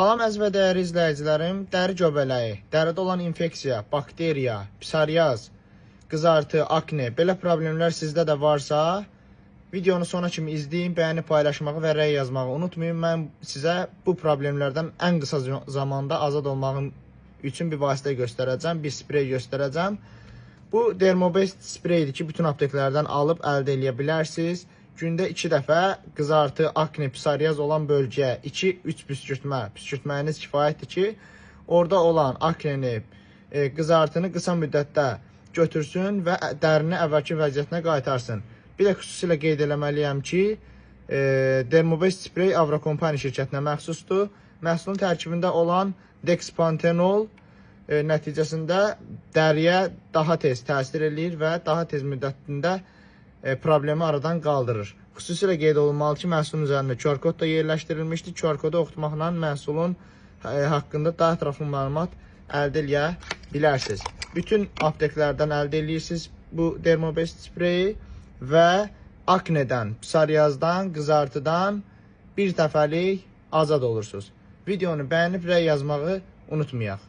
Salam əziz və dəyərli izləyicilərim, dəri göbələyi, dəridə olan infeksiya, bakteriya, psoriaz, qızartı, akne, belə problemlər sizdə də varsa, videonu sona kimi izləyin, bəyəni paylaşmağı və rəy yazmağı unutmayın. Mən sizə bu problemlərdən ən qısa zamanda azad olmağım üçün bir vasitə göstərəcəm, bir sprey göstərəcəm. Bu Dermobest spreydir ki, bütün apteklərdən alıb əldə edə bilərsiniz. Gündə 2 dəfə qızartı, akne, psoriaz olan bölgəyə 2-3 püskürtməyiniz kifayətdir ki, orada olan akneni, qızartını qısa müddətdə götürsün və dərini əvvəlki vəziyyətinə qaytarsın. Bir də xüsusilə qeyd eləməliyəm ki, Dermobest sprey Avrokompaniya şirkətinə məxsusdur. Məhsulun tərkibində olan Dexpantenol nəticəsində dəriyə daha tez təsir eləyir və daha tez müddətində problemi aradan qaldırır. Xüsusilə qeyd olunmalı ki, məhsulun üzərində QR kod da yerləşdirilmişdir. QR kodu oxutmaqla məhsulun haqqında daha ətraflı məlumat əldə edə bilərsiniz. Bütün apteklərdən əldə edirsiniz bu Dermobest spreyi və aknedən, psoriazdan, qızartıdan bir dəfəlik azad olursunuz. Videonu bəyənib rəy yazmağı unutmayaq.